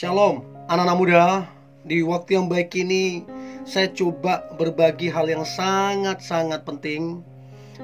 Shalom, anak-anak muda. Di waktu yang baik ini, saya coba berbagi hal yang sangat-sangat penting.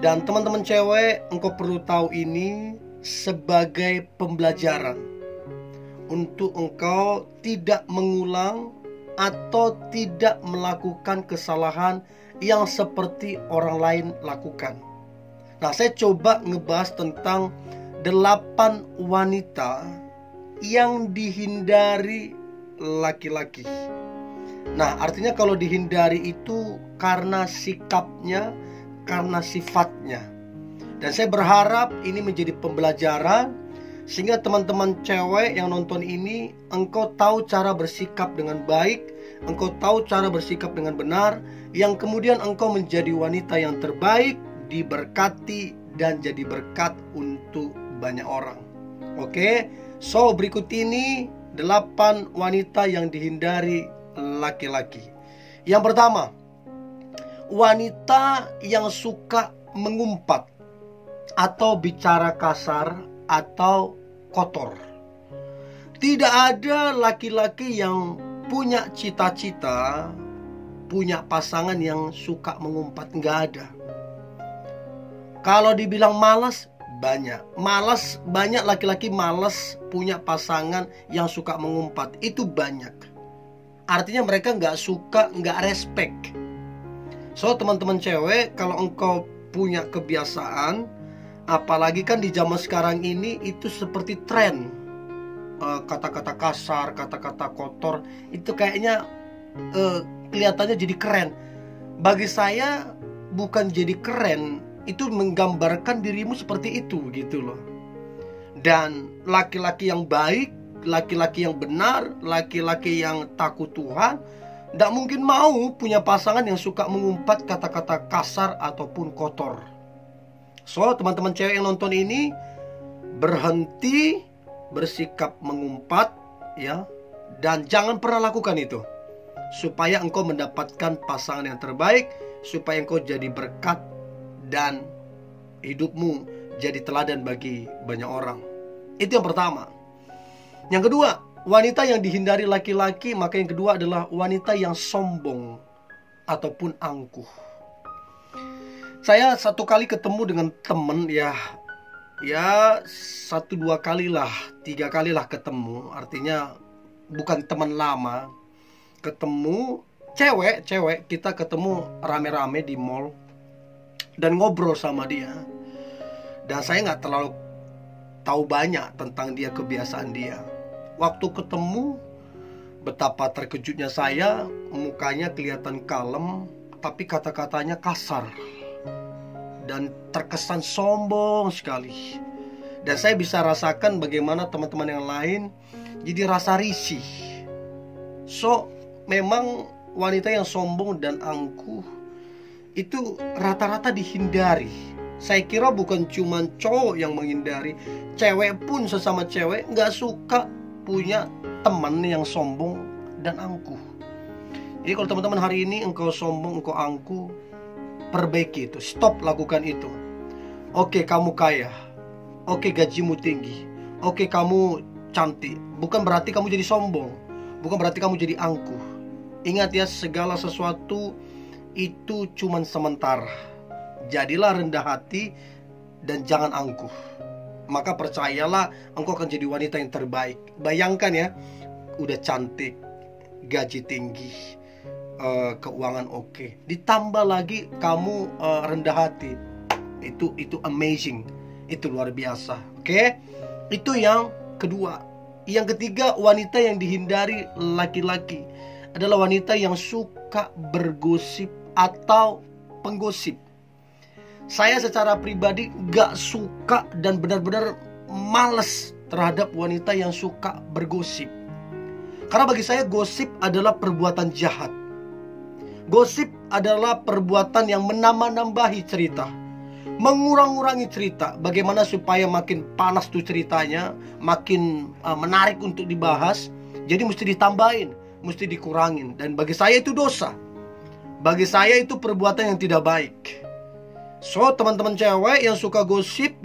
Dan teman-teman cewek, engkau perlu tahu ini sebagai pembelajaran untuk engkau tidak mengulang atau tidak melakukan kesalahan yang seperti orang lain lakukan. Nah, saya coba ngebahas tentang 8 wanita yang dihindari laki-laki. Nah, artinya kalau dihindari itu karena sikapnya, karena sifatnya. Dan saya berharap ini menjadi pembelajaran sehingga teman-teman cewek yang nonton ini, engkau tahu cara bersikap dengan baik, engkau tahu cara bersikap dengan benar, yang kemudian engkau menjadi wanita yang terbaik, diberkati dan jadi berkat untuk banyak orang. Oke? So, berikut ini 8 wanita yang dihindari laki-laki. Yang pertama, wanita yang suka mengumpat atau bicara kasar atau kotor. Tidak ada laki-laki yang punya cita-cita, punya pasangan yang suka mengumpat. Nggak ada. Kalau dibilang malas, banyak laki-laki malas punya pasangan yang suka mengumpat. Itu banyak. Artinya mereka nggak suka, nggak respect. So, teman-teman cewek, kalau engkau punya kebiasaan, apalagi kan di zaman sekarang ini, itu seperti tren. Kata-kata kasar, kata-kata kotor, itu kayaknya kelihatannya jadi keren. Bagi saya, bukan jadi keren, itu menggambarkan dirimu seperti itu gitu loh. Dan laki-laki yang baik, laki-laki yang benar, laki-laki yang takut Tuhan, tidak mungkin mau punya pasangan yang suka mengumpat kata-kata kasar ataupun kotor. So, teman-teman cewek yang nonton ini, berhenti bersikap mengumpat ya, dan jangan pernah lakukan itu, supaya engkau mendapatkan pasangan yang terbaik, supaya engkau jadi berkat dan hidupmu jadi teladan bagi banyak orang. Itu yang pertama. Yang kedua, wanita yang dihindari laki-laki, maka yang kedua adalah wanita yang sombong ataupun angkuh. Saya satu kali ketemu dengan temen ya 1-2 kali lah, 3 kali lah ketemu. Artinya bukan teman lama. Ketemu cewek, kita ketemu rame-rame di mall dan ngobrol sama dia. Dan saya nggak terlalu tahu banyak tentang dia, kebiasaan dia. Waktu ketemu, betapa terkejutnya saya. Mukanya kelihatan kalem, tapi kata-katanya kasar dan terkesan sombong sekali. Dan saya bisa rasakan bagaimana teman-teman yang lain jadi rasa risih. So, memang wanita yang sombong dan angkuh itu rata-rata dihindari. Saya kira bukan cuma cowok yang menghindari, cewek pun sesama cewek nggak suka punya teman yang sombong dan angkuh. Jadi kalau teman-teman hari ini engkau sombong, engkau angkuh, perbaiki itu, stop lakukan itu. Oke, kamu kaya, oke, gajimu tinggi, oke, kamu cantik, bukan berarti kamu jadi sombong, bukan berarti kamu jadi angkuh. Ingat ya, segala sesuatu itu cuman sementara. Jadilah rendah hati dan jangan angkuh. Maka percayalah, engkau akan jadi wanita yang terbaik. Bayangkan ya, udah cantik, gaji tinggi, keuangan oke, ditambah lagi kamu rendah hati. Itu amazing. Itu luar biasa. Oke? Itu yang kedua. Yang ketiga, wanita yang dihindari laki-laki adalah wanita yang suka bergosip atau penggosip. Saya secara pribadi gak suka dan benar-benar males terhadap wanita yang suka bergosip. Karena bagi saya gosip adalah perbuatan jahat. Gosip adalah perbuatan yang menambah-nambahi cerita, mengurang-urangi cerita. Bagaimana supaya makin panas tuh ceritanya, makin menarik untuk dibahas. Jadi mesti ditambahin, mesti dikurangin. Dan bagi saya itu dosa. Bagi saya itu perbuatan yang tidak baik. So, teman-teman cewek yang suka gosip,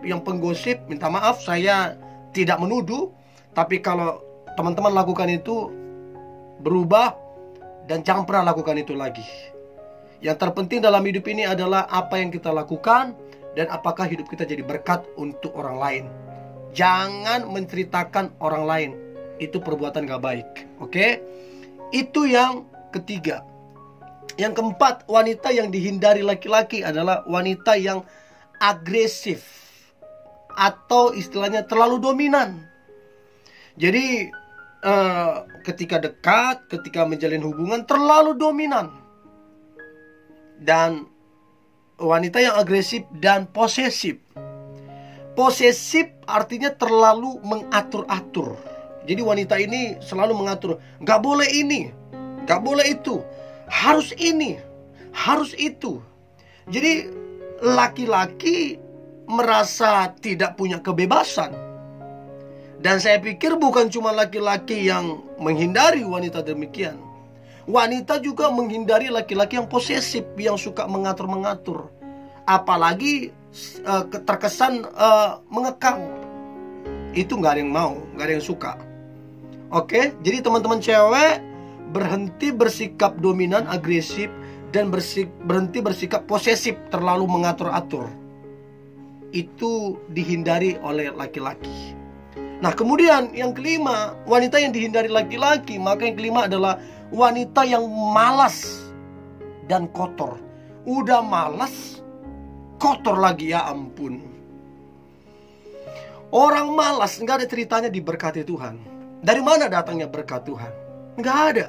yang penggosip, minta maaf, saya tidak menuduh. Tapi kalau teman-teman lakukan itu, berubah, dan jangan pernah lakukan itu lagi. Yang terpenting dalam hidup ini adalah apa yang kita lakukan dan apakah hidup kita jadi berkat untuk orang lain. Jangan menceritakan orang lain, itu perbuatan gak baik. Oke? Itu yang ketiga. Yang keempat, wanita yang dihindari laki-laki adalah wanita yang agresif, atau istilahnya terlalu dominan. Jadi ketika dekat, ketika menjalin hubungan terlalu dominan. Dan wanita yang agresif dan posesif. Posesif artinya terlalu mengatur-atur. Jadi wanita ini selalu mengatur, gak boleh ini, gak boleh itu, harus ini, harus itu. Jadi laki-laki merasa tidak punya kebebasan. Dan saya pikir bukan cuma laki-laki yang menghindari wanita demikian. Wanita juga menghindari laki-laki yang posesif, yang suka mengatur-mengatur. Apalagi terkesan mengekang. Itu gak ada yang mau, gak ada yang suka. Oke, jadi teman-teman cewek, berhenti bersikap dominan, agresif, dan berhenti bersikap posesif, terlalu mengatur-atur. Itu dihindari oleh laki-laki. Nah, kemudian yang kelima, wanita yang dihindari laki-laki. Maka yang kelima adalah wanita yang malas dan kotor. Udah malas, kotor lagi, ya ampun. Orang malas nggak ada ceritanya diberkati Tuhan. Dari mana datangnya berkat Tuhan? Nggak ada.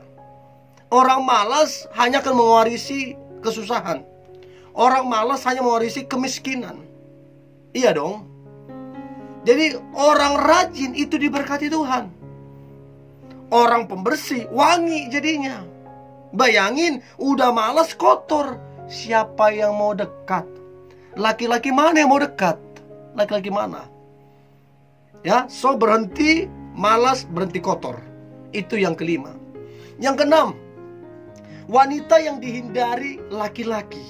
Orang malas hanya akan mewarisi kesusahan. Orang malas hanya mewarisi kemiskinan. Iya dong. Jadi orang rajin itu diberkati Tuhan. Orang pembersih wangi jadinya. Bayangin, udah malas kotor, siapa yang mau dekat? Laki-laki mana yang mau dekat? Laki-laki mana? Ya, so berhenti malas, berhenti kotor. Itu yang kelima. Yang keenam, wanita yang dihindari laki-laki.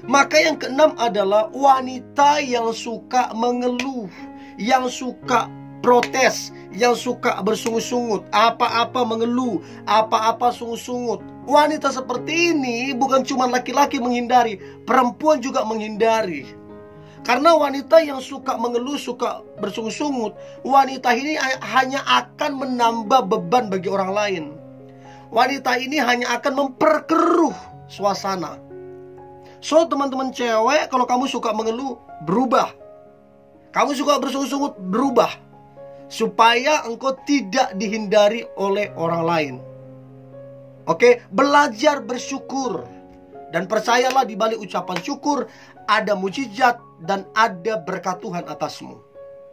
Maka yang keenam adalah wanita yang suka mengeluh, yang suka protes, yang suka bersungut-sungut, apa-apa mengeluh, apa-apa sungut-sungut. Wanita seperti ini bukan cuma laki-laki menghindari, perempuan juga menghindari. Karena wanita yang suka mengeluh, suka bersungut-sungut, wanita ini hanya akan menambah beban bagi orang lain. Wanita ini hanya akan memperkeruh suasana. So, teman-teman cewek, kalau kamu suka mengeluh, berubah. Kamu suka bersungut-sungut, berubah. Supaya engkau tidak dihindari oleh orang lain. Oke, belajar bersyukur. Dan percayalah, di balik ucapan syukur ada mujizat dan ada berkat Tuhan atasmu.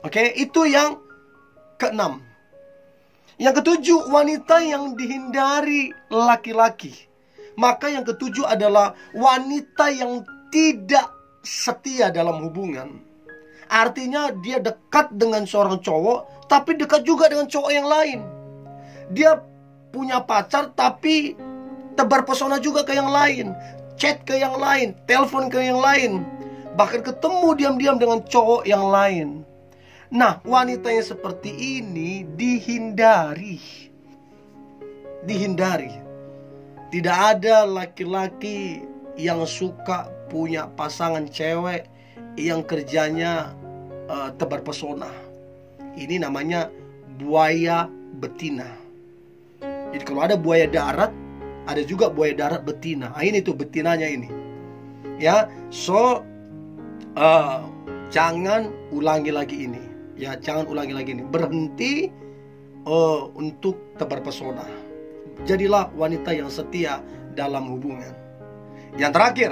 Oke, itu yang keenam. Yang ketujuh, wanita yang dihindari laki-laki. Maka yang ketujuh adalah wanita yang tidak setia dalam hubungan. Artinya dia dekat dengan seorang cowok, tapi dekat juga dengan cowok yang lain. Dia punya pacar, tapi tebar pesona juga ke yang lain, chat ke yang lain, telepon ke yang lain, bahkan ketemu diam-diam dengan cowok yang lain. Nah, wanita yang seperti ini dihindari. Dihindari. Tidak ada laki-laki yang suka punya pasangan cewek yang kerjanya tebar pesona. Ini namanya buaya betina. Jadi kalau ada buaya darat, ada juga buaya darat betina. Nah, ini tuh betinanya ini. Ya, so jangan ulangi lagi ini. Ya, jangan ulangi lagi ini. Berhenti untuk tebar pesona. Jadilah wanita yang setia dalam hubungan. Yang terakhir,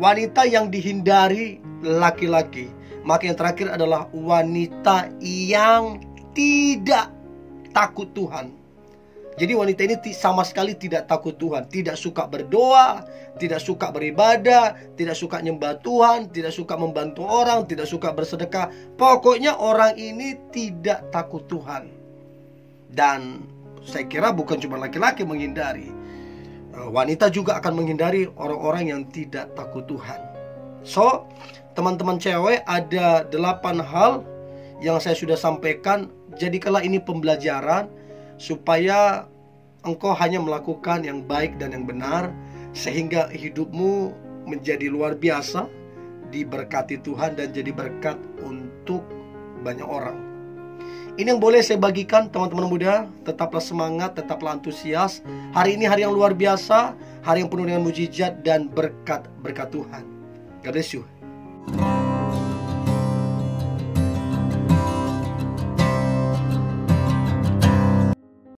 wanita yang dihindari laki-laki. Maka yang terakhir adalah wanita yang tidak takut Tuhan. Jadi wanita ini sama sekali tidak takut Tuhan. Tidak suka berdoa, tidak suka beribadah, tidak suka nyembah Tuhan, tidak suka membantu orang, tidak suka bersedekah. Pokoknya orang ini tidak takut Tuhan. Dan saya kira bukan cuma laki-laki menghindari, wanita juga akan menghindari orang-orang yang tidak takut Tuhan. So, teman-teman cewek, ada 8 hal yang saya sudah sampaikan. Jadikanlah ini pembelajaran. supaya engkau hanya melakukan yang baik dan yang benar, sehingga hidupmu menjadi luar biasa, diberkati Tuhan dan jadi berkat untuk banyak orang. Ini yang boleh saya bagikan teman-teman muda. Tetaplah semangat, tetaplah antusias. Hari ini hari yang luar biasa, hari yang penuh dengan mujizat dan berkat Tuhan. God bless you.